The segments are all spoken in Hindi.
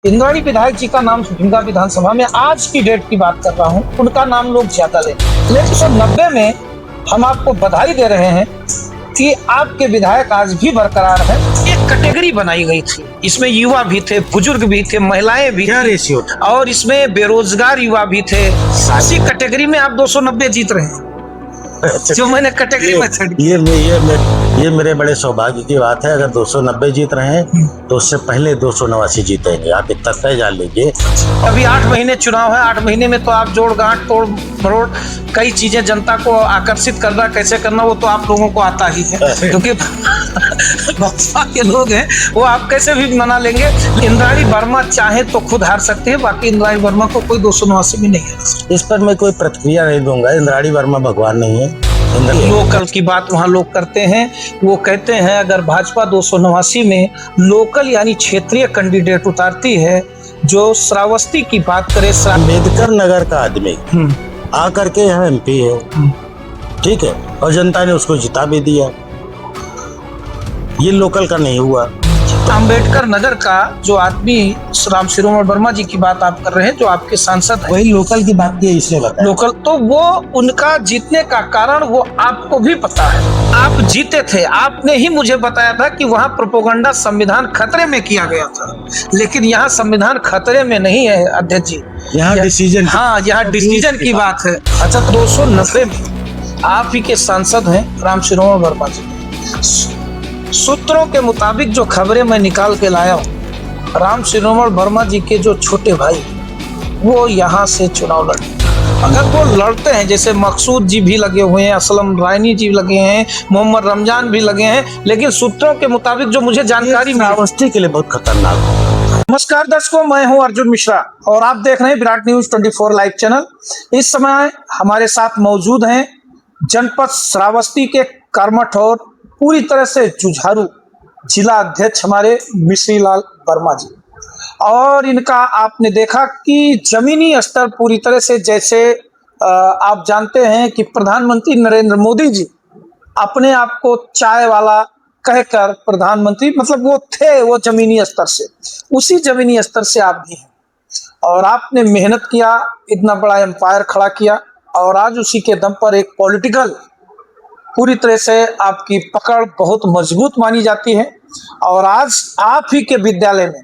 इंद्राणी विधायक जी का नाम भिंगा विधानसभा में आज की डेट की बात कर रहा हूँ, उनका नाम लोग ज्यादा लेते हैं। लेकिन 1990 में हम आपको बधाई दे रहे हैं कि आपके विधायक आज भी बरकरार है। एक कैटेगरी बनाई गई थी, इसमें युवा भी थे, बुजुर्ग भी थे, महिलाएं भी क्या थी रेशियो था? और इसमें बेरोजगार युवा भी थे। इसी कैटेगरी में आप 290 जीत रहे हैं, जो मैंने कैटेगरी मेथड ये मेरे बड़े सौभाग्य की बात है। अगर 290 जीत रहे हैं तो उससे पहले 289 जीतेंगे। आप इतना तय जान लीजिए। अभी 8 महीने चुनाव है, 8 महीने में तो आप जोड़ गांठ तोड़ मरोड़ कई चीजें जनता को आकर्षित करना, कैसे करना, वो तो आप लोगों को आता ही है, क्योंकि भाजपा के लोग हैं, वो आप कैसे भी मना लेंगे। इंद्राणी वर्मा चाहे तो खुद हार सकते हैं, बाकी इंद्राणी वर्मा को कोई 289 भी नहीं है। इस पर मैं कोई प्रतिक्रिया नहीं दूंगा। इंद्राणी वर्मा भगवान नहीं है। लोकल की बात वहाँ लोग करते हैं, वो कहते हैं अगर भाजपा 289 में लोकल यानी क्षेत्रीय कैंडिडेट उतारती है, जो श्रावस्ती की बात करे, अम्बेडकर नगर का आदमी आकर के यहाँ MP है, ठीक है, और जनता ने उसको जिता भी दिया। ये लोकल का नहीं हुआ। अम्बेडकर नगर का जो आदमी राम शिरोमणि वर्मा जी की बात आप कर रहे हैं, जो आपके सांसद हैं, वही लोकल की बात की इसने बताया। लोकल तो वो उनका जीतने का कारण वो आपको भी पता है। आप जीते थे, आपने ही मुझे बताया था कि वहाँ प्रोपोगंडा संविधान खतरे में किया गया था, लेकिन यहाँ संविधान खतरे में नहीं है अध्यक्ष जी, यहाँ डिसीजन, हाँ यहाँ डिसीजन की बात है। अच्छा, 290 में आप ही के सांसद हैं राम शिरोमणि वर्मा जी। सूत्रों के मुताबिक जो खबरें मैं निकाल के लाया हूँ, राम शिरोमणि वर्मा जी के जो छोटे भाई वो यहाँ से चुनाव लड़े। अगर वो लड़ते हैं, जैसे मकसूद जी भी लगे हुए हैं, असलम रायनी जी लगे हैं, मोहम्मद रमजान भी लगे हैं, लेकिन सूत्रों के मुताबिक जो मुझे जानकारी श्रावस्ती के लिए बहुत खतरनाक है। नमस्कार दर्शकों, मैं हूं अर्जुन मिश्रा और आप देख रहे हैं विराट न्यूज 24 लाइव चैनल। इस समय हमारे साथ मौजूद हैं जनपद श्रावस्ती के कर्मठ और पूरी तरह से जुझारू जिला अध्यक्ष हमारे मिश्री लाल वर्मा जी, और इनका आपने देखा कि जमीनी स्तर पूरी तरह से, जैसे आप जानते हैं कि प्रधानमंत्री नरेंद्र मोदी जी अपने आप को चाय वाला कहकर प्रधानमंत्री, मतलब वो थे वो जमीनी स्तर से, उसी जमीनी स्तर से आप भी हैं और आपने मेहनत किया, इतना बड़ा एम्पायर खड़ा किया और आज उसी के दम पर एक पॉलिटिकल पूरी तरह से आपकी पकड़ बहुत मजबूत मानी जाती है। और आज आप ही के विद्यालय में,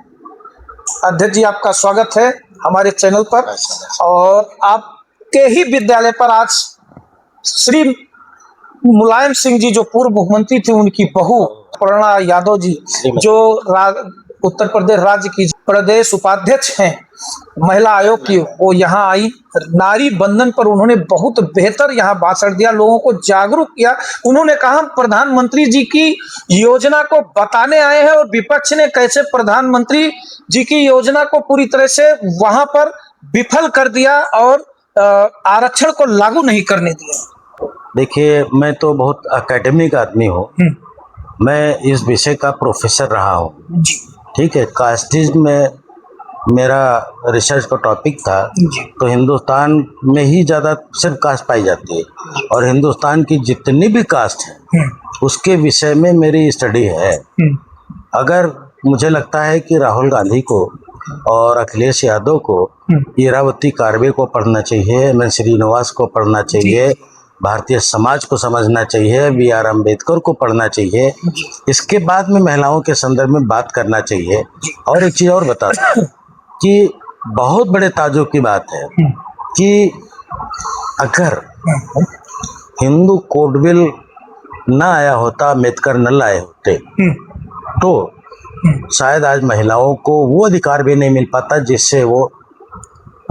अध्यक्ष जी आपका स्वागत है हमारे चैनल पर, और आपके ही विद्यालय पर आज श्री मुलायम सिंह जी जो पूर्व मुख्यमंत्री थे, उनकी बहू प्रेरणा यादव जी जो उत्तर प्रदेश राज्य की प्रदेश उपाध्यक्ष हैं महिला आयोग की, वो यहाँ आई। नारी बंधन पर उन्होंने बहुत बेहतर यहाँ भाषण दिया, लोगों को जागरूक किया। उन्होंने कहा हम प्रधानमंत्री जी की योजना को बताने आए हैं और विपक्ष ने कैसे प्रधानमंत्री जी की योजना को पूरी तरह से वहां पर विफल कर दिया और आरक्षण को लागू नहीं करने दिया। देखिए, मैं तो बहुत एकेडमिक आदमी हूँ, मैं इस विषय का प्रोफेसर रहा हूँ, ठीक है। कास्टिज्म में मेरा रिसर्च का टॉपिक था, तो हिंदुस्तान में ही ज़्यादा सिर्फ कास्ट पाई जाती है और हिंदुस्तान की जितनी भी कास्ट है उसके विषय में मेरी स्टडी है। अगर मुझे लगता है कि राहुल गांधी को और अखिलेश यादव को इरावती कार्वे को पढ़ना चाहिए, एम श्रीनिवास को पढ़ना चाहिए, भारतीय समाज को समझना चाहिए, BR अम्बेडकर को पढ़ना चाहिए, इसके बाद में महिलाओं के संदर्भ में बात करना चाहिए। और एक चीज़ और बता दूं कि बहुत बड़े ताज्जुब की बात है कि अगर हिंदू कोड बिल ना आया होता, अम्बेडकर न लाए होते, तो शायद आज महिलाओं को वो अधिकार भी नहीं मिल पाता जिससे वो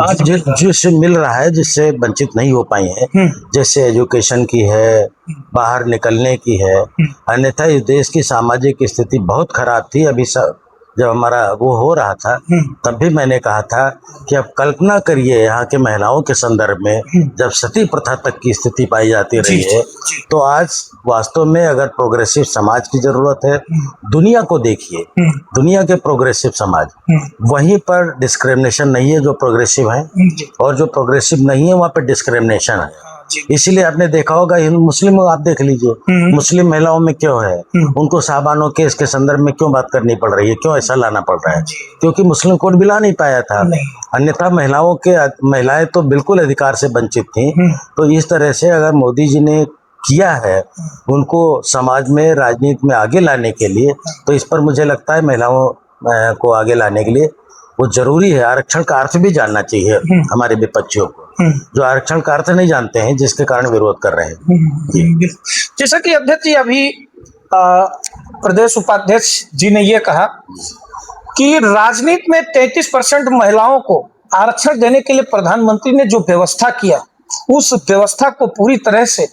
आज जिससे मिल रहा है, जिससे वंचित नहीं हो पाई हैं, जैसे एजुकेशन की है, बाहर निकलने की है। अन्यथा इस देश की सामाजिक स्थिति बहुत खराब थी। अभी जब हमारा वो हो रहा था तब भी मैंने कहा था कि अब कल्पना करिए यहाँ के महिलाओं के संदर्भ में जब सती प्रथा तक की स्थिति पाई जाती रही है, तो आज वास्तव में अगर प्रोग्रेसिव समाज की जरूरत है, दुनिया को देखिए, दुनिया के प्रोग्रेसिव समाज, वहीं पर डिस्क्रिमिनेशन नहीं है जो प्रोग्रेसिव है, और जो प्रोग्रेसिव नहीं है वहाँ पर डिस्क्रिमिनेशन है। इसीलिए आपने देखा होगा हिंदू मुस्लिम आप देख लीजिए, मुस्लिम महिलाओं में क्यों है, उनको साबानो केस के संदर्भ में क्यों बात करनी पड़ रही है, क्यों ऐसा लाना पड़ रहा है, क्योंकि मुस्लिम कोड भी ला नहीं पाया था। अन्यथा महिलाएं तो बिल्कुल अधिकार से वंचित थी। तो इस तरह से अगर मोदी जी ने किया है उनको समाज में राजनीति में आगे लाने के लिए, तो इस पर मुझे लगता है महिलाओं को आगे लाने के लिए वो जरूरी है। आरक्षण का अर्थ भी जानना चाहिए हमारे विपक्षियों को, जो आरक्षण का अर्थ नहीं जानते हैं, जिसके कारण विरोध कर रहे हैं। जैसा कि अध्यक्ष जी अभी प्रदेश उपाध्यक्ष जी ने ये कहा कि राजनीति में 33% महिलाओं को आरक्षण देने के लिए प्रधानमंत्री ने जो व्यवस्था किया, उस व्यवस्था को पूरी तरह से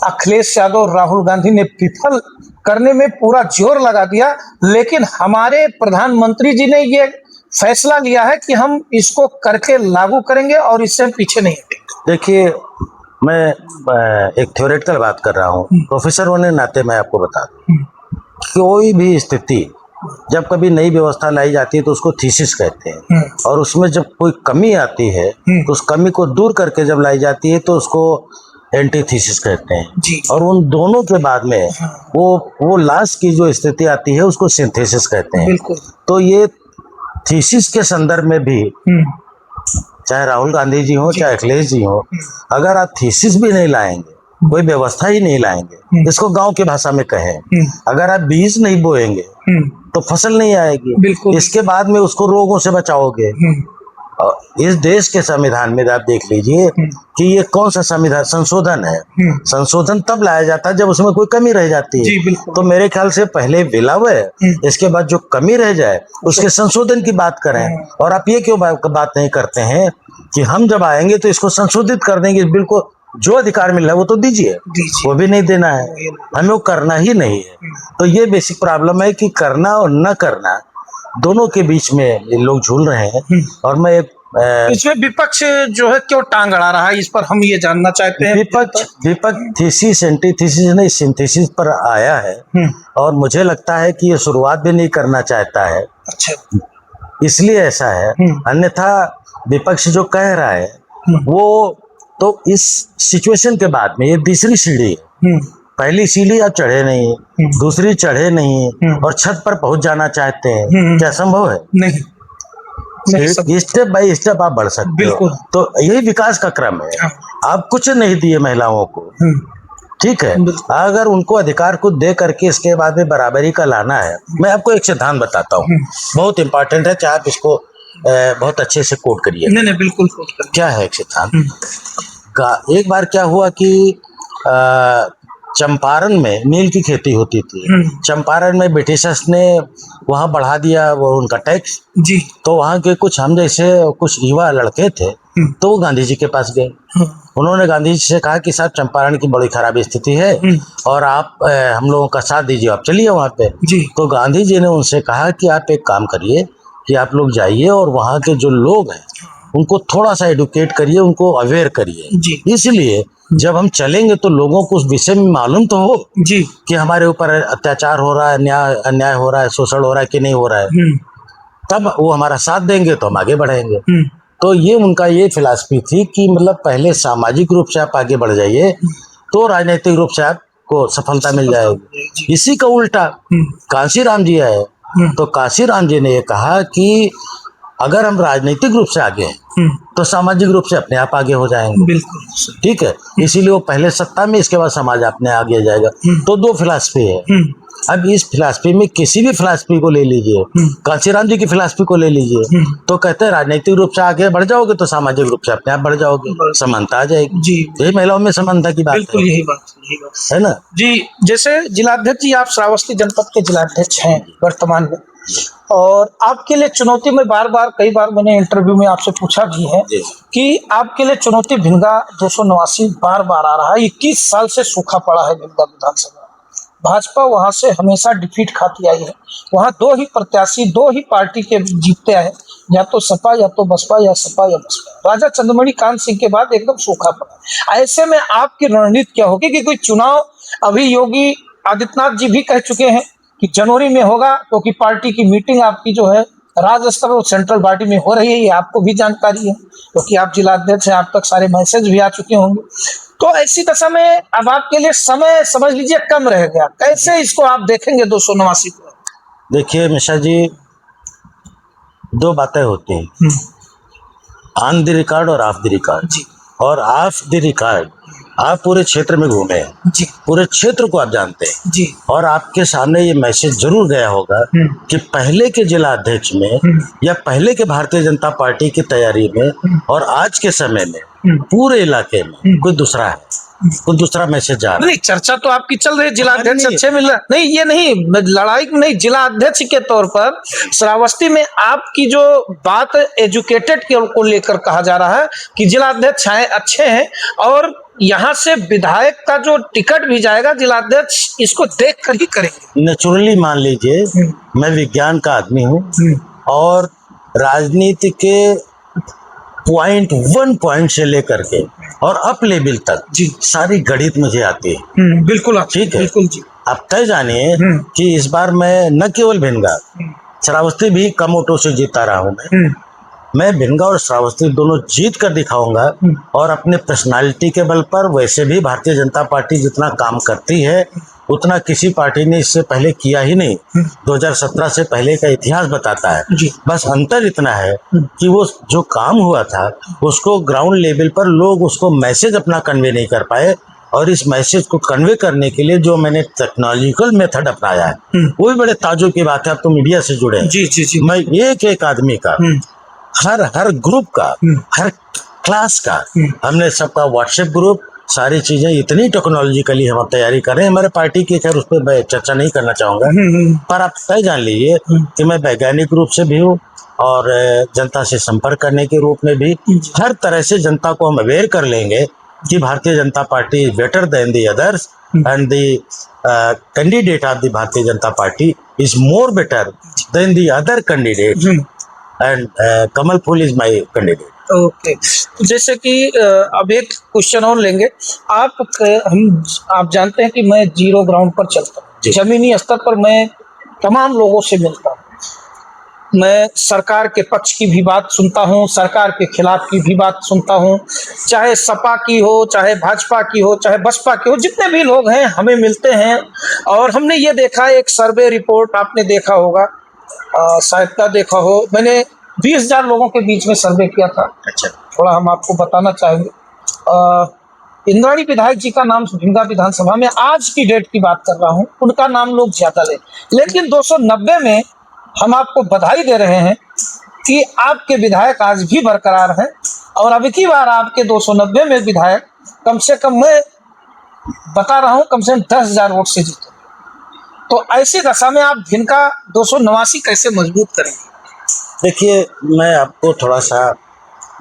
अखिलेश यादव और राहुल गांधी ने विफल करने में पूरा जोर लगा दिया। लेकिन हमारे प्रधानमंत्री जी ने ये फैसला लिया है कि हम इसको करके लागू करेंगे और इससे पीछे नहीं हटेंगे। देखिए, मैं एक थ्योरेटिकल बात कर रहा हूँ, प्रोफेसर होने नाते मैं आपको बता दूं, कोई भी स्थिति जब कभी नई व्यवस्था लाई जाती है तो उसको थीसिस कहते हैं, और उसमें जब कोई कमी आती है तो उस कमी को दूर करके जब लाई जाती है तो उसको एंटीथीसिस कहते हैं। और उन दोनों के बाद में वो लास्ट की जो स्थिति आती है उसको सिंथेसिस कहते हैं। तो ये थीसिस के संदर्भ में भी चाहे राहुल गांधी जी हो चाहे अखिलेश जी हो, अगर आप थीसिस भी नहीं लाएंगे, कोई व्यवस्था ही नहीं लाएंगे, इसको गांव की भाषा में कहें, अगर आप बीज नहीं बोएंगे तो फसल नहीं आएगी। इसके बाद में उसको रोगों से बचाओगे। इस देश के संविधान में आप देख लीजिए कि ये कौन सा संविधान संशोधन है। संशोधन तब लाया जाता है जब उसमें कोई कमी रह जाती है। तो मेरे ख्याल से पहले विलय, इसके बाद जो कमी रह जाए उसके संशोधन की बात करें। और आप ये क्यों बात नहीं करते हैं कि हम जब आएंगे तो इसको संशोधित कर देंगे, बिल्कुल जो अधिकार मिल रहा है वो तो दीजिए, वो भी नहीं देना है, हमें वो करना ही नहीं है। तो ये बेसिक प्रॉब्लम है कि करना और न करना दोनों के बीच में लोग झूल रहे हैं। और मैं इसमें विपक्ष जो है क्यों टांग अड़ा रहा है, इस पर हम ये जानना चाहते हैं। विपक्ष थीसिस एंटीथीसिस नहीं सिंथेसिस पर आया है, और मुझे लगता है कि ये शुरुआत भी नहीं करना चाहता है। अच्छा, इसलिए ऐसा है। अन्यथा विपक्ष जो कह रहा है वो तो इस सिचुएशन के बाद में ये तीसरी सीढ़ी है। पहली सीढ़ी आप चढ़े नहीं, दूसरी चढ़े नहीं, और छत पर पहुंच जाना चाहते हैं। क्या संभव है? नहीं। स्टेप बाय स्टेप आप बढ़ सकते हो। तो यही विकास का क्रम है। आप कुछ नहीं दिए महिलाओं को, ठीक है, अगर उनको अधिकार को दे करके इसके बाद में बराबरी का लाना है। मैं आपको एक सिद्धांत बताता हूँ, बहुत इंपॉर्टेंट है, चाहे आप इसको बहुत अच्छे से कोट करिए। नहीं बिल्कुल कोट करिए। क्या है एक सिद्धांत का? एक बार क्या हुआ कि चंपारण में नील की खेती होती थी। चंपारण में ब्रिटिशर्स ने वहाँ बढ़ा दिया वो उनका टैक्स जी। तो वहाँ के कुछ हम जैसे कुछ युवा लड़के थे, तो वो गांधी जी के पास गए। उन्होंने गांधी जी से कहा कि साहब चंपारण की बड़ी खराब स्थिति है और आप हम लोगों का साथ दीजिए, आप चलिए वहाँ पे जी। तो गांधी जी ने उनसे कहा कि आप एक काम करिए कि आप लोग जाइए और वहाँ के जो लोग हैं उनको थोड़ा सा एडुकेट करिए, उनको अवेयर करिए। इसलिए जब हम चलेंगे तो लोगों को उस विषय में मालूम तो हो जी कि हमारे ऊपर अत्याचार हो रहा है, अन्याय हो रहा है, शोषण हो रहा है कि नहीं हो रहा है, तब वो हमारा साथ देंगे तो हम आगे बढ़ेंगे। तो ये उनका ये फिलॉसफी थी कि मतलब पहले सामाजिक रूप से आप आगे बढ़ जाइए तो राजनीतिक रूप से आपको सफलता मिल जाएगी। इसी का उल्टा कांशीराम जी आए तो कांशीराम जी ने ये कहा कि अगर हम राजनीतिक रूप से आगे हैं तो सामाजिक रूप से अपने आप आगे हो जाएंगे। बिल्कुल ठीक है, इसीलिए वो पहले सत्ता में, इसके बाद समाज अपने आगे जाएगा। तो दो फिलॉसफी है। अब इस फिलॉसफी में किसी भी फिलॉसफी को ले लीजिए, कांशीराम जी की फिलॉसफी को ले लीजिए, तो कहते हैं राजनीतिक रूप से आगे बढ़ जाओगे तो सामाजिक रूप से अपने आप बढ़ जाओगे, समानता आ जाएगी जी। यही महिलाओं में समानता की बात है। यही बात है ना जी। जैसे जिलाध्यक्ष जी, आप श्रावस्ती जनपद के जिलाध्यक्ष हैं वर्तमान में, और आपके लिए चुनौती में कई बार मैंने इंटरव्यू में आपसे पूछा भी है कि आपके लिए चुनौती भिलगा 289 बार आ रहा है। 21 साल से सूखा पड़ा है भिलगा विधानसभा। भाजपा वहां से हमेशा डिफीट खाती आई है। वहां दो ही प्रत्याशी, दो ही पार्टी के जीतते आए, या तो सपा या तो बसपा, या सपा या बसपा। राजा चंद्रमणि कांत सिंह के बाद एकदम सूखा पड़ा। ऐसे में आपकी रणनीति क्या होगी कि कोई चुनाव, अभी योगी आदित्यनाथ जी भी कह चुके हैं कि जनवरी में होगा, क्योंकि पार्टी की मीटिंग आपकी जो है राज्य स्तर और सेंट्रल पार्टी में हो रही है, ये आपको भी जानकारी है क्योंकि आप जिलाध्यक्ष हैं, आप तक सारे मैसेज भी आ चुके होंगे। तो ऐसी दशा में अब आपके लिए समय समझ लीजिए कम रह गया, कैसे इसको आप देखेंगे 289 को? देखिए मिश्रा जी, दो बातें होती हैं, ऑन द रिकॉर्ड और ऑफ द रिकॉर्ड। जी और ऑफ द रिकॉर्ड आप पूरे क्षेत्र में घूमे हैं, जी पूरे क्षेत्र को आप जानते हैं, जी और आपके सामने ये मैसेज जरूर गया होगा कि पहले के जिला अध्यक्ष में या पहले के भारतीय जनता पार्टी की तैयारी में और आज के समय में पूरे इलाके में कोई दूसरा है, कोई दूसरा मैसेज जा रहा है। नहीं, चर्चा तो आपकी चल रही है, जिला अध्यक्ष नहीं। अच्छे मिल रहा नहीं, ये नहीं लड़ाई नहीं, जिला अध्यक्ष के तौर पर श्रावस्ती में आपकी जो बात एजुकेटेड को लेकर कहा जा रहा है कि जिला अध्यक्ष हैं, अच्छे हैं, और यहाँ से विधायक का जो टिकट भी जाएगा जिला अध्यक्ष इसको देख कर ही करेंगे। नेचुरली मान लीजिए मैं विज्ञान का आदमी हूँ और राजनीति के पॉइंट से लेकर के और अप लेवल तक जी सारी गणित मुझे आती है। बिल्कुल ठीक है, बिल्कुल जी। आप तय जानिए कि इस बार मैं न केवल भिनगा, श्रावस्ती भी कम वोटों से जीता रहा हूँ। मैं भिनगा और श्रावस्ती दोनों जीत कर दिखाऊंगा, और अपने पर्सनालिटी के बल पर। वैसे भी भारतीय जनता पार्टी जितना काम करती है उतना किसी पार्टी ने इससे पहले किया ही नहीं। 2017 से पहले का इतिहास बताता है। जी। बस अंतर इतना है कि वो जो काम हुआ था उसको ग्राउंड लेवल पर लोग उसको मैसेज अपना कन्वे नहीं कर पाए, और इस मैसेज को कन्वे करने के लिए जो मैंने टेक्नोलॉजिकल मेथड अपनाया है वो भी बड़े ताजुब की बात है। आप तो मीडिया से जुड़े हैं। जी जी जी। मैं एक आदमी का, हर ग्रुप का, हर क्लास का, हमने सबका व्हाट्सएप ग्रुप, सारी चीजें इतनी टेक्नोलॉजिकली हम तैयारी कर रहे हैं हमारे पार्टी की। खैर उस पर मैं चर्चा नहीं करना चाहूंगा, पर आप तय जान लीजिए कि मैं वैज्ञानिक रूप से भी हूँ और जनता से संपर्क करने के रूप में भी। हर तरह से जनता को हम अवेयर कर लेंगे कि Bharatiya Janata party is better than the others, and the candidate of the Bharatiya Janata party is more better than the other candidate, and कमल फूल इज माय कैंडिडेट। ओके, तो जैसे कि अब एक क्वेश्चन और लेंगे। आप जानते हैं कि मैं जीरो ग्राउंड पर चलता हूँ, जमीनी स्तर पर मैं तमाम लोगों से मिलता हूँ। मैं सरकार के पक्ष की भी बात सुनता हूँ, सरकार के खिलाफ की भी बात सुनता हूँ, चाहे सपा की हो, चाहे भाजपा की हो, चाहे बसपा की हो, जितने भी लोग हैं हमें मिलते हैं। और हमने ये देखा, एक सर्वे रिपोर्ट आपने देखा होगा, शायद का देखा हो, मैंने 20,000 लोगों के बीच में सर्वे किया था। अच्छा, थोड़ा हम आपको बताना चाहेंगे। इंद्राणी विधायक जी का नाम भिनगा विधानसभा में, आज की डेट की बात कर रहा हूँ, उनका नाम लोग ज्यादा ले, लेकिन 290 में हम आपको बधाई दे रहे हैं कि आपके विधायक आज भी बरकरार हैं, और अब की बार आपके 290 में विधायक कम से कम, मैं बता रहा हूँ, कम से कम 10,000 वोट से जीते। तो ऐसी दशा में आप भिनगा 289 कैसे मजबूत करेंगे? देखिए, मैं आपको थोड़ा सा,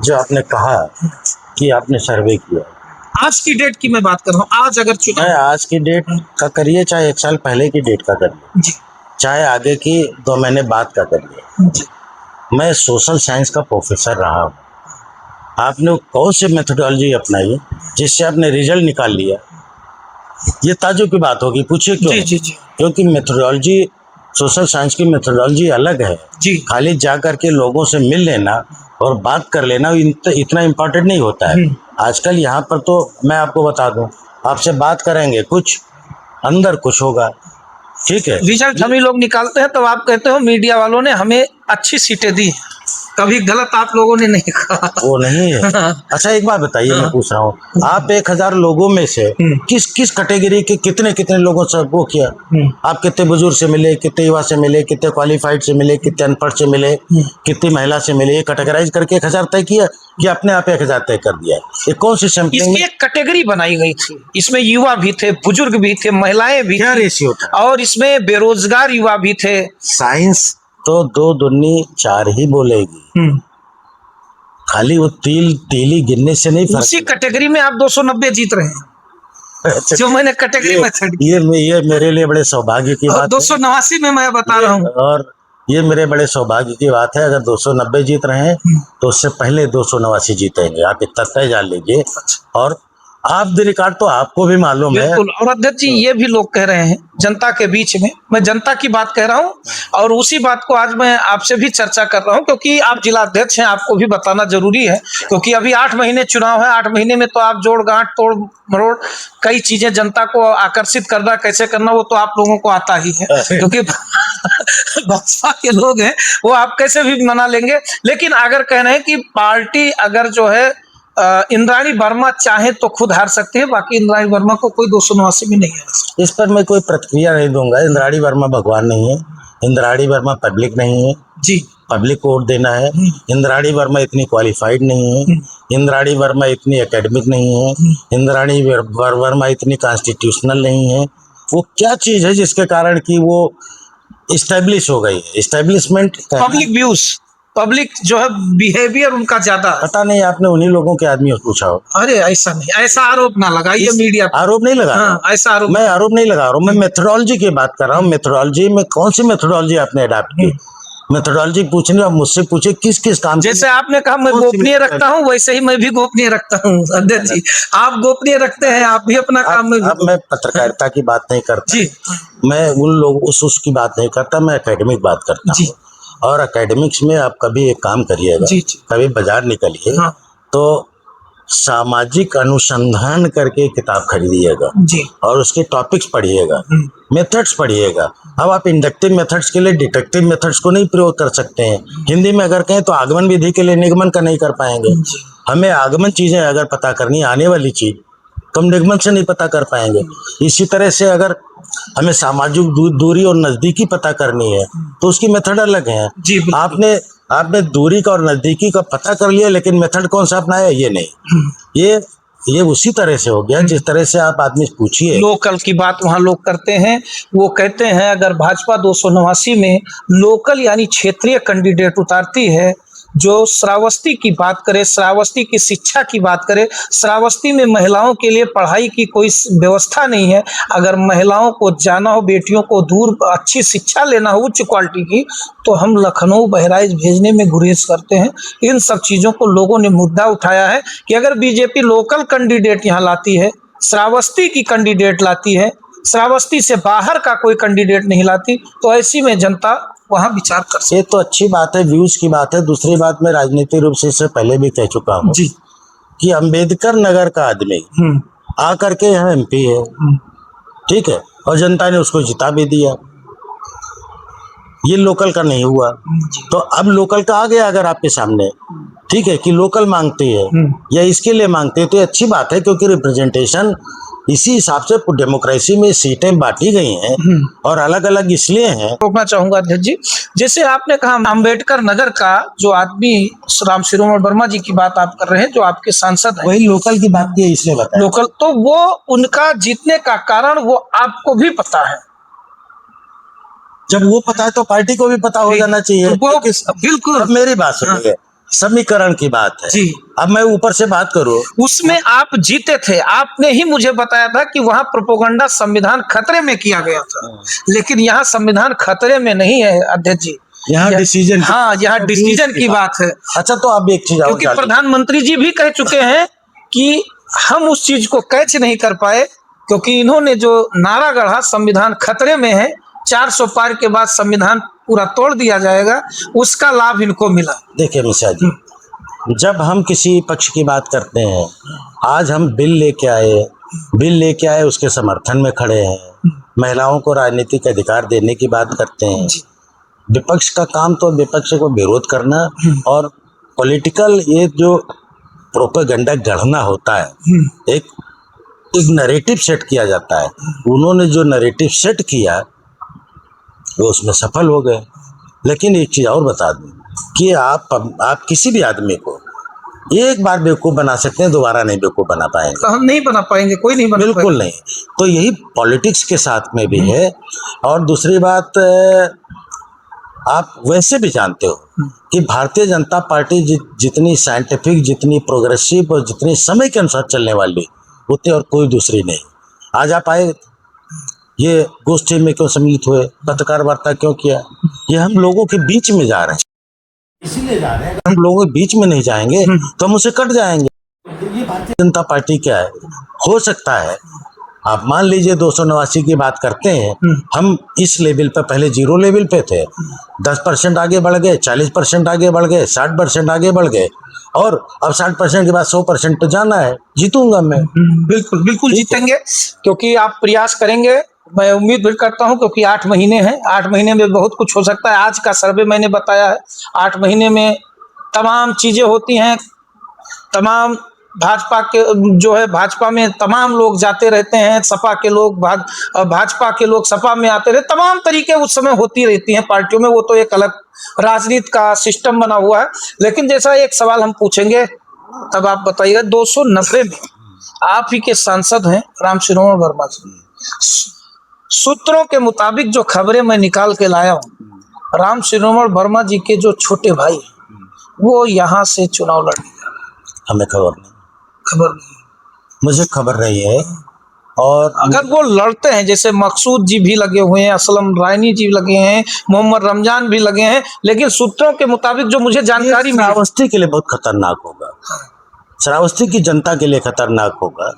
जो आपने कहा कि आपने सर्वे किया, आज की डेट की मैं बात कर रहा हूँ। आज अगर चुनाव, आज की डेट का करिए, चाहे 1 साल पहले की डेट का करिए, जी चाहे आगे की 2 महीने बाद का करिए, जी, मैं सोशल साइंस का प्रोफेसर रहा हूँ। आपने कौन सी मेथोडोलॉजी अपनाई जिससे आपने रिजल्ट निकाल लिया? ये ताजुब की बात होगी, पूछिए क्यों? जी जी जी क्योंकि मेथोडोलॉजी, सोशल साइंस की मेथोडोलॉजी अलग है जी। खाली जा करके लोगों से मिल लेना और बात कर लेना इतना इम्पोर्टेंट नहीं होता है। आजकल यहाँ पर तो मैं आपको बता दूं, आपसे बात करेंगे कुछ, अंदर कुछ होगा। ठीक है, रिजल्ट हम ही लोग निकालते हैं, तो आप कहते हो मीडिया वालों ने हमें अच्छी सीटें दी, कभी गलत आप लोगों ने नहीं कहा। वो नहीं है। अच्छा, एक बात बताइए, मैं पूछ रहा हूँ, आप 1,000 लोगों में से किस किस कैटेगरी के कितने लोगों से वो किया? आप कितने बुजुर्ग से मिले, कितने युवा से मिले, कितने क्वालिफाइड से मिले, कितने अनपढ़ से मिले, कितनी महिला से मिले? ये कैटेगराइज करके 1,000 तय किया कि अपने आप 1,000 तय कर दिया? ये कौन सी सैंपलिंग इसकी एक कैटेगरी बनाई गई थी, इसमें युवा भी थे, बुजुर्ग भी थे, महिलाएं भी, क्या रेशियो था? और इसमें बेरोजगार युवा भी थे। साइंस तो 2 दूनी 4 ही बोलेगी, खाली वो तीली गिनने से नहीं उसी फर्क। कैटेगरी में आप 290 जीत रहे हैं, जो मैंने कैटेगरी मेथड की। ये मेरे लिए बड़े सौभाग्य की बात है। 289 में मैं बता रहा हूँ, और ये मेरे बड़े सौभाग्य की बात है। अगर 290 जीत रहे हैं तो उससे पहले 289 जीतेंगे, आप इतना तय जान लीजिए। और ऑफ द रिकॉर्ड तो आपको भी मालूम है। बिल्कुल। और अध्यक्ष जी ये भी लोग कह रहे हैं जनता के बीच में, मैं जनता की बात कह रहा हूं और उसी बात को आज मैं आपसे भी चर्चा कर रहा हूं क्योंकि आप जिला अध्यक्ष हैं, आपको भी बताना जरूरी है क्योंकि अभी 8 महीने चुनाव है। 8 महीने में तो आप जोड़ गांठ तोड़ मरोड़ कई चीजें जनता को आकर्षित करना कैसे करना वो तो आप लोगों को आता ही है क्योंकि भाजपा के लोग हैं, वो आप कैसे भी मना लेंगे। लेकिन अगर कह रहे हैं कि पार्टी अगर जो है इंद्राणी वर्मा चाहे तो खुद हार सकते हैं, बाकी इंद्राणी वर्मा को कोई 289 में नहीं है। इस पर मैं कोई प्रतिक्रिया नहीं दूंगा। इंद्राणी वर्मा भगवान नहीं है, इंद्राणी वर्मा पब्लिक नहीं है जी, पब्लिक को वोट देना है। इंद्राणी वर्मा इतनी क्वालिफाइड नहीं है, इंद्राणी वर्मा इतनी एकेडमिक नहीं है, इंद्राणी वर्मा इतनी कॉन्स्टिट्यूशनल नहीं है। वो क्या चीज़ है जिसके कारण कि वो इस्टेब्लिश हो गई है? इस्टेब्लिशमेंट पब्लिक व्यूज, पब्लिक जो है बिहेवियर उनका ज्यादा है। पता नहीं, आपने उन्हीं लोगों के आदमी को पूछा हो। अरे ऐसा नहीं, ऐसा आरोप ना लगाइए मीडिया पर। आरोप नहीं लगा हाँ, ऐसा आरोप मैं आरोप नहीं लगा रहा हूँ, मैं मेथोडोलॉजी की बात कर रहा हूँ। मेथोडोलॉजी में कौन सी मेथोडोलॉजी आपने अडॉप्ट की? मेथोडोलॉजी पूछने और मुझसे पूछे किस किस काम की? जैसे आपने कहा मैं गोपनीय रखता हूँ, वैसे ही मैं भी गोपनीय रखता हूँ अध्यक्ष जी। आप गोपनीय रखते हैं, आप भी अपना काम में अब मैं पत्रकारिता की बात नहीं करता जी, मैं उन लोग उसकी बात नहीं करता, मैं एकेडमिक बात करता जी। हूँ। और एकेडमिक्स में आप कभी एक काम करिएगा, जी, जी। कभी बाजार निकलिए हाँ। तो सामाजिक अनुसंधान करके किताब खरीदिएगा जी, और उसके टॉपिक्स पढ़िएगा, मेथड्स पढ़िएगा। अब आप इंडक्टिव मेथड्स के लिए डिडक्टिव मेथड्स को नहीं प्रयोग कर सकते हैं। हिंदी में अगर कहें तो आगमन विधि के लिए निगमन का नहीं कर पाएंगे। हमें आगमन चीज़ें अगर पता करनी, आने वाली चीज़, तो हम निगमन से नहीं पता कर पाएंगे। इसी तरह से अगर हमें सामाजिक दूरी और नज़दीकी पता करनी है तो उसकी मेथड अलग है। जी, आपने दूरी का और नज़दीकी का पता कर लिया, लेकिन मेथड कौन सा अपनाया ये नहीं। ये उसी तरह से हो गया जिस तरह से आप आदमी पूछिए। लोकल की बात वहाँ लोग करते हैं। वो कहते हैं अगर भाजपा 289 में लोकल यानी क्षेत्रीय कैंडिडेट उतारती है, जो श्रावस्ती की बात करे, श्रावस्ती की शिक्षा की बात करे, श्रावस्ती में महिलाओं के लिए पढ़ाई की कोई व्यवस्था नहीं है। अगर महिलाओं को जाना हो, बेटियों को दूर अच्छी शिक्षा लेना हो उच्च क्वालिटी की, तो हम लखनऊ बहराइच भेजने में गुरेज करते हैं। इन सब चीज़ों को लोगों ने मुद्दा उठाया है कि अगर बीजेपी लोकल कैंडिडेट यहाँ लाती है, श्रावस्ती की कैंडिडेट लाती है, श्रावस्ती से बाहर का कोई कैंडिडेट नहीं लाती, तो ऐसी में जनता वहाँ विचार कर सकती। ये तो अच्छी बात है, व्यूज की बात है। दूसरी बात, मैं राजनीतिक रूप से इससे पहले भी कह चुका हूँ जी कि अंबेडकर नगर का आदमी आकर के यहाँ MP है, ठीक है, और जनता ने उसको जिता भी दिया। ये लोकल का नहीं हुआ, तो अब लोकल का आ गया अगर आपके सामने, ठीक है, कि लोकल मांगते हैं या इसके लिए मांगते हैं, तो ये अच्छी बात है क्योंकि रिप्रेजेंटेशन इसी हिसाब से डेमोक्रेसी में सीटें बांटी गई हैं और अलग अलग इसलिए हैं। रोकना चाहूंगा अध्यक्ष जी, जैसे आपने कहा अंबेडकर नगर का जो आदमी राम शिरोमणि वर्मा जी की बात आप कर रहे हैं, जो आपके सांसद हैं, वही लोकल की बात की है, इसलिए बताया। लोकल, तो वो उनका जीतने का कारण वो आपको भी पता है। जब वो पता है तो पार्टी को भी पता हो जाना चाहिए। वो बिल्कुल। अब मेरी बात सुनिए, समीकरण की बात है जी। अब मैं ऊपर से बात करूं, उसमें आप जीते थे, आपने ही मुझे बताया था कि वहां प्रोपोगंडा संविधान खतरे में किया गया था, लेकिन यहाँ संविधान खतरे में नहीं है अध्यक्ष जी। यहाँ डिसीजन, हाँ, यहाँ डिसीजन की बात है। अच्छा, तो अब एक चीज क्योंकि प्रधानमंत्री जी भी कह चुके हैं कि हम उस चीज को कैच नहीं कर पाए क्योंकि इन्होंने जो नारा गढ़ा संविधान खतरे में है, 400 पार के बाद संविधान पूरा तोड़ दिया जाएगा, उसका लाभ इनको मिला। देखिए मिश्रा जी, जब हम किसी पक्ष की बात करते हैं, आज हम बिल लेके आए उसके समर्थन में खड़े हैं, महिलाओं को राजनीतिक अधिकार देने की बात करते हैं। विपक्ष का काम तो विपक्ष को विरोध करना और पॉलिटिकल ये जो प्रोपेगेंडा गढ़ना होता है, एक नैरेटिव सेट किया जाता है। उन्होंने जो नैरेटिव सेट किया वो उसमें सफल हो गए। लेकिन एक चीज़ और बता दूं कि आप किसी भी आदमी को एक बार बेवकूफ़ बना सकते हैं, दोबारा नहीं बेवकूफ़ बना पाएंगे। तो हम नहीं बना पाएंगे, कोई नहीं बना बिल्कुल नहीं। तो यही पॉलिटिक्स के साथ में भी है। और दूसरी बात, आप वैसे भी जानते हो कि भारतीय जनता पार्टी जितनी साइंटिफिक, जितनी प्रोग्रेसिव और जितनी समय के अनुसार चलने वाली, उतनी और कोई दूसरी नहीं। आज आप आए, ये गोष्ठी में क्यों सम्मिलित हुए, पत्रकार वार्ता क्यों किया, ये हम लोगों के बीच में जा रहे हैं, इसीलिए जा रहे हैं। हम लोगों के बीच में नहीं जाएंगे तो हम उसे कट जाएंगे। भारतीय जनता पार्टी क्या है, हो सकता है आप मान लीजिए 289 की बात करते हैं, हम इस लेवल पे पहले 0 लेवल पे थे, 10% आगे बढ़ गए, 40% आगे बढ़ गए, 60% आगे बढ़ गए, और अब 60% के बाद 100% पे जाना है। जीतूंगा मैं, बिल्कुल बिल्कुल जीतेंगे, क्योंकि आप प्रयास करेंगे, मैं उम्मीद भी करता हूं, क्योंकि 8 महीने हैं, 8 महीने में बहुत कुछ हो सकता है। आज का सर्वे मैंने बताया है, 8 महीने में तमाम चीजें होती हैं, तमाम भाजपा के जो है, भाजपा में तमाम लोग जाते रहते हैं, सपा के लोग भाजपा के लोग सपा में आते रहते, तमाम तरीके उस समय होती रहती हैं पार्टियों में, वो तो एक अलग राजनीति का सिस्टम बना हुआ है। लेकिन जैसा एक सवाल हम पूछेंगे, तब आप बताइएगा, 290 में आप ही के सांसद हैं राम शिरोमण वर्मा जी। सूत्रों के मुताबिक जो खबरें मैं निकाल के लाया हूँ, राम शिरोमण वर्मा जी के जो छोटे भाई वो यहाँ से चुनाव लड़ने, हमें खबर नहीं, मुझे खबर नहीं है। और अगर वो लड़ते हैं, जैसे मकसूद जी भी लगे हुए हैं, असलम रायनी जी लगे हैं, मोहम्मद रमजान भी लगे हैं, लेकिन सूत्रों के मुताबिक जो मुझे जानकारी मिली, श्रावस्ती के लिए बहुत खतरनाक होगा, श्रावस्ती की जनता के लिए खतरनाक होगा।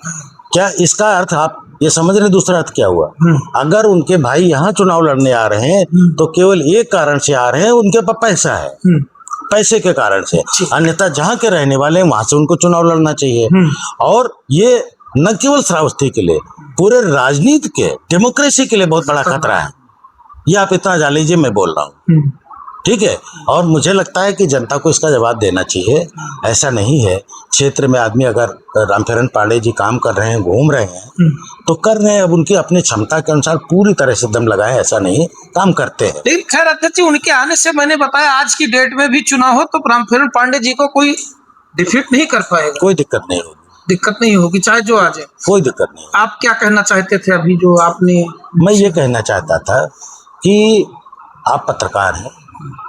क्या इसका अर्थ आप ये समझ रहे, दूसरा अर्थ क्या हुआ? अगर उनके भाई यहाँ चुनाव लड़ने आ रहे हैं तो केवल एक कारण से आ रहे हैं, उनके पास पैसा है, पैसे के कारण से, अन्यथा जहाँ के रहने वाले हैं वहां से उनको चुनाव लड़ना चाहिए। और ये न केवल श्रावस्ती के लिए, पूरे राजनीति के, डेमोक्रेसी के लिए बहुत बड़ा खतरा है। ये आप इतना जान लीजिए, मैं बोल रहा हूँ, ठीक है। और मुझे लगता है कि जनता को इसका जवाब देना चाहिए। ऐसा नहीं है, क्षेत्र में आदमी अगर रामचरण पांडे जी काम कर रहे हैं, घूम रहे हैं तो कर रहे हैं, अब उनकी अपनी क्षमता के अनुसार पूरी तरह से दम लगाए, ऐसा नहीं, काम करते हैं। लेकिन खैर अध्यक्ष जी, उनके आने से मैंने बताया आज की डेट में भी चुनाव हो तो रामचरण पांडे जी को कोई डिफीट नहीं कर पाएगा, कोई दिक्कत नहीं होगी, दिक्कत नहीं होगी, चाहे जो आ जाए, कोई दिक्कत नहीं। आप क्या कहना चाहते थे अभी जो आपने? मैं ये कहना चाहता था कि आप पत्रकार हैं,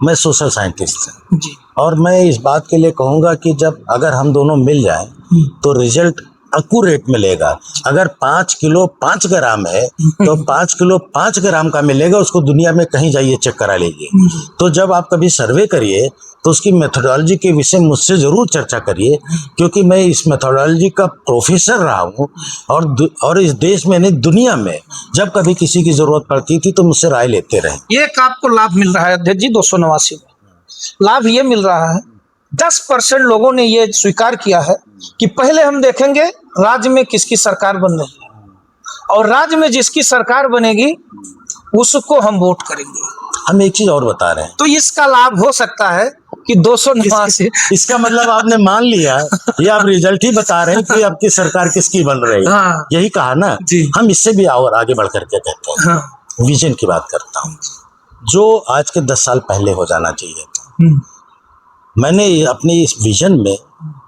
मैं सोशल साइंटिस्ट हूँ जी, और मैं इस बात के लिए कहूँगा कि जब अगर हम दोनों मिल जाएं तो रिजल्ट एक्यूरेट मिलेगा। अगर 5 किलो 5 ग्राम है तो 5 किलो 5 ग्राम का मिलेगा, उसको दुनिया में कहीं जाइए चेक करा लीजिए। तो जब आप कभी सर्वे करिए तो उसकी मेथोडोलॉजी के विषय मुझसे ज़रूर चर्चा करिए, क्योंकि मैं इस मेथोडोलॉजी का प्रोफेसर रहा हूँ और इस देश में नहीं, दुनिया में जब कभी किसी की ज़रूरत पड़ती थी तो मुझसे राय लेते रहे। एक आपको लाभ मिल रहा है अध्यक्ष जी 289 में, लाभ ये मिल रहा है, 10% लोगों ने ये स्वीकार किया है कि पहले हम देखेंगे राज्य में किसकी सरकार बन रही है, और राज्य में जिसकी सरकार बनेगी उसको हम वोट करेंगे। हम एक चीज और बता रहे हैं, तो इसका लाभ हो सकता है कि 289, इसका मतलब आपने मान लिया, ये आप रिजल्ट ही बता रहे हैं कि आपकी सरकार किसकी बन रही है। हाँ, यही कहा ना जी। हम इससे भी और आगे बढ़ करके कहते हैं, हाँ, विजन की बात करता हूँ, जो आज के 10 साल पहले हो जाना चाहिए था। मैंने अपने इस विजन में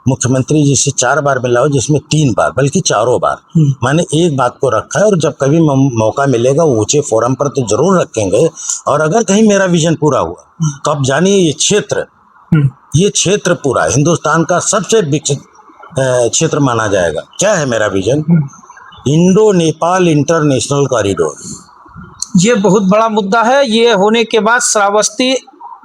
मुख्यमंत्री जी से 4 बार मिला हूं, जिसमें 3 बार बल्कि 4 बार मैंने एक बात को रखा है, और जब कभी मौका मिलेगा ऊंचे फोरम पर तो जरूर रखेंगे। और अगर कहीं मेरा विजन पूरा हुआ तो आप जानिए ये क्षेत्र पूरा हिंदुस्तान का सबसे विकसित क्षेत्र माना जाएगा। क्या है मेरा vision? Indo Nepal international corridor. ये बहुत बड़ा मुद्दा है। ये होने के बाद श्रावस्ती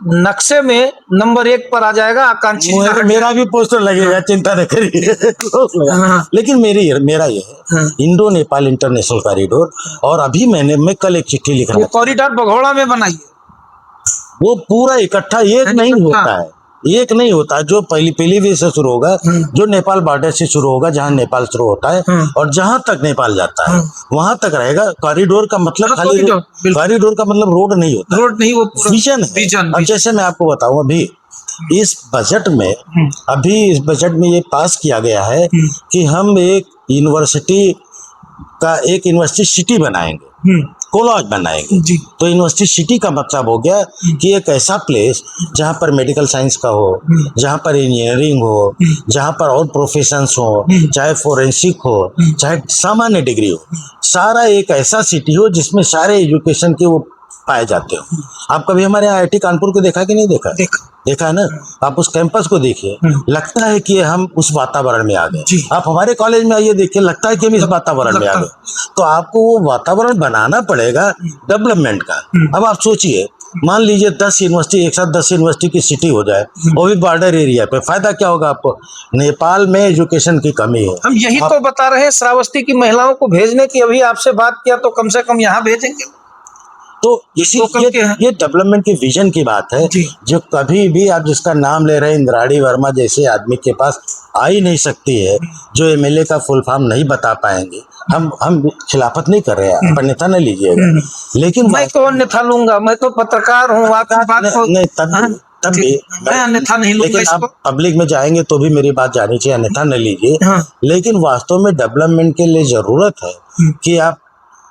नक्शे में नंबर 1 पर आ जाएगा। आकांक्षी मेरा भी पोस्टर लगेगा, चिंता न करिए। लेकिन मेरा ये है इंडो नेपाल इंटरनेशनल कॉरिडोर। और अभी मैं कल एक चिट्ठी लिख रहा हूँ, कॉरिडोर बघौड़ा में बनाइए, वो पूरा इकट्ठा एक नहीं होता है, एक नहीं होता। जो पीलीभीत से शुरू होगा, जो नेपाल बॉर्डर से शुरू होगा, जहाँ नेपाल शुरू होता है और जहाँ तक नेपाल जाता है वहां तक रहेगा। कॉरिडोर का मतलब खाली कॉरिडोर का मतलब रोड नहीं होता, रोड नहीं, वो विजन है। अब जैसे मैं आपको बताऊं, अभी इस बजट में ये पास किया गया है कि हम एक यूनिवर्सिटी सिटी बनाएंगे, कॉलेज बनाएंगे। तो यूनिवर्सिटी सिटी का मतलब हो गया कि एक ऐसा प्लेस जहाँ पर मेडिकल साइंस का हो, जहाँ पर इंजीनियरिंग हो, जहाँ पर और प्रोफेशंस हो, चाहे फोरेंसिक हो, चाहे सामान्य डिग्री हो, सारा एक ऐसा सिटी हो जिसमें सारे एजुकेशन के वो पाए जाते हो। आप कभी हमारे IIT कानपुर को देखा कि नहीं देखा? देखा है ना। आप उस कैंपस को देखिए, लगता है कि हम उस वातावरण में आ गए। आप हमारे कॉलेज में आइए, देखिए, लगता है कि हम इस वातावरण में आ गए। तो आपको वो वातावरण बनाना पड़ेगा डेवलपमेंट का। अब आप सोचिए मान लीजिए 10 यूनिवर्सिटी एक साथ 10 यूनिवर्सिटी की सिटी हो जाए, वो भी बॉर्डर एरिया पे, फायदा क्या होगा आपको? नेपाल में एजुकेशन की कमी है। हम यही तो बता रहे हैं श्रावस्ती की महिलाओं को भेजने की, अभी आपसे बात किया तो कम से कम यहाँ भेजेंगे। तो इसी ये डेवलपमेंट की विजन की बात है, जो कभी भी आप जिसका नाम ले रहे हैं इंद्राणी वर्मा जैसे आदमी के पास आ ही नहीं सकती है, जो एमएलए का फुल फॉर्म नहीं बता पाएंगे। हम खिलाफत नहीं कर रहे हैं, आप अन्यथा न लीजिएगा, लेकिन मैं तो अन्यथा लूंगा, मैं तो पत्रकार हूँ। नहीं तब भी मैं अन्यथा नहीं लूंगा। लेकिन आप पब्लिक में जाएंगे तो भी मेरी बात जानी चाहिए, अन्यथा न लीजिए। लेकिन वास्तव में डेवलपमेंट के लिए जरूरत है कि आप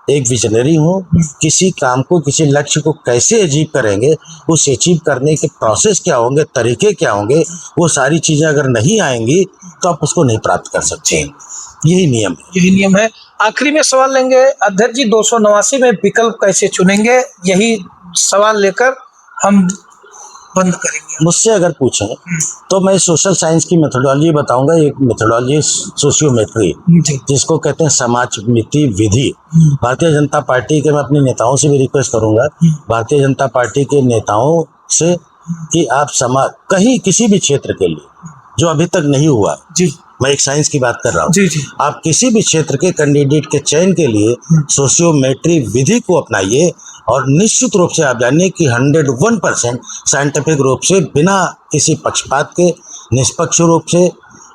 एक विजनरी हो, किसी काम को, किसी लक्ष्य को कैसे अचीव करेंगे, उस अचीव करने के प्रोसेस क्या होंगे, तरीके क्या होंगे, वो सारी चीज़ें अगर नहीं आएंगी तो आप उसको नहीं प्राप्त कर सकते। यही नियम है। आखिरी में सवाल लेंगे अध्यक्ष जी, 289 में विकल्प कैसे चुनेंगे, यही सवाल लेकर हम बंद करेंगे। मुझसे अगर पूछें तो मैं सोशल साइंस की मेथोडोलॉजी बताऊंगा। एक मेथोडोलॉजी सोशियोमेट्री, जिसको कहते हैं समाजमिति विधि। भारतीय जनता पार्टी के, मैं अपने नेताओं से भी रिक्वेस्ट करूंगा, भारतीय जनता पार्टी के नेताओं से, कि आप कहीं किसी भी क्षेत्र के लिए जो अभी तक नहीं हुआ, मैं एक साइंस की बात कर रहा हूँ, आप किसी भी क्षेत्र के कैंडिडेट के चयन के लिए सोशियोमेट्री विधि को अपनाइए, और निश्चित रूप से आप जानिए कि 101% साइंटिफिक रूप से, बिना किसी पक्षपात के, निष्पक्ष रूप से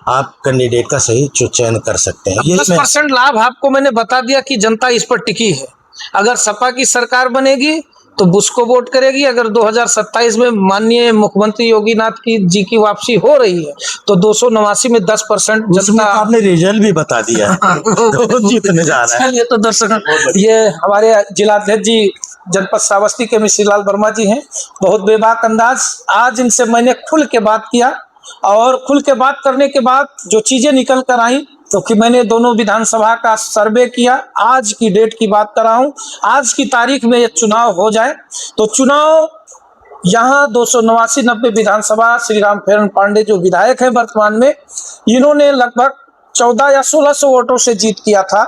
आप कैंडिडेट का सही चयन कर सकते हैं। 10% लाभ आपको मैंने बता दिया कि जनता इस पर टिकी है। अगर सपा की सरकार बनेगी तो बुश को वोट करेगी, अगर 2027 में माननीय मुख्यमंत्री योगी नाथ जी की वापसी हो रही है तो 289 में 10% जनता। आपने रिजल्ट भी बता दिया तो जीतने जा रहा है। ये तो दर्शक, ये हमारे जिलाध्यक्ष जी जनपद श्रावस्ती के मिश्रीलाल वर्मा जी हैं, बहुत बेबाक अंदाज। आज इनसे मैंने खुल के बात किया, और खुल के बात करने के बाद जो चीजें निकल कर आई, क्योंकि मैंने दोनों विधानसभा का सर्वे किया, आज की डेट की बात कर रहा हूँ, आज की तारीख में ये चुनाव हो जाए तो चुनाव यहाँ 289 विधानसभा, श्री रामफेरण पांडे जो विधायक है वर्तमान में, इन्होंने लगभग 14 या 1600 वोटों से जीत किया था।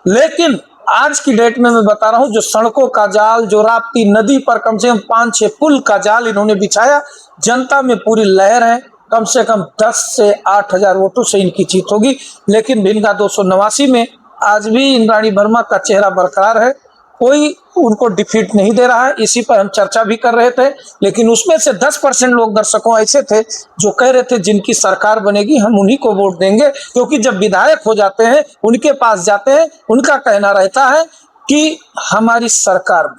लेकिन आज की डेट में मैं बता रहा हूँ, जो सड़कों का जाल, जो राप्ती नदी पर कम से कम 5-6 पुल का जाल इन्होंने बिछाया, जनता में पूरी लहर है। कम से कम 10 से 8,000 वोटों से इनकी जीत होगी। लेकिन भिनगा 289 में आज भी इंद्राणी वर्मा का चेहरा बरकरार है, कोई उनको डिफीट नहीं दे रहा है। इसी पर हम चर्चा भी कर रहे थे, लेकिन उसमें से 10% लोग दर्शकों ऐसे थे जो कह रहे थे जिनकी सरकार बनेगी हम उन्हीं को वोट देंगे, क्योंकि जब विधायक हो जाते हैं उनके पास जाते हैं, उनका कहना रहता है कि हमारी सरकार में।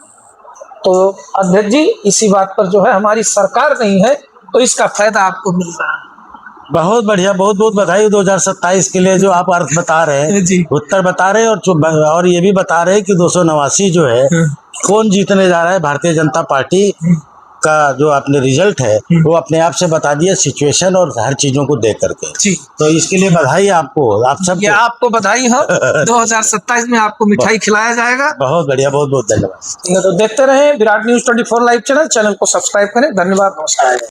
तो अध्यक्ष जी, इसी बात पर जो है, हमारी सरकार नहीं है तो इसका फायदा आपको मिल रहा है। बहुत बढ़िया, बहुत बहुत बधाई 2027 के लिए, जो आप अर्थ बता रहे हैं, उत्तर बता रहे हैं, और ये भी बता रहे हैं कि 289 जो है कौन जीतने जा रहा है। भारतीय जनता पार्टी का जो आपने रिजल्ट है वो अपने आप से बता दिया, सिचुएशन और हर चीजों को देख करके। तो इसके लिए बधाई आपको, आप सब आपको बधाई हो। 2027 में आपको मिठाई खिलाया जाएगा। बहुत बढ़िया, बहुत बहुत धन्यवाद। तो देखते रहे विराट न्यूज 24 लाइव चैनल को सब्सक्राइब करें। धन्यवाद, नमस्कार।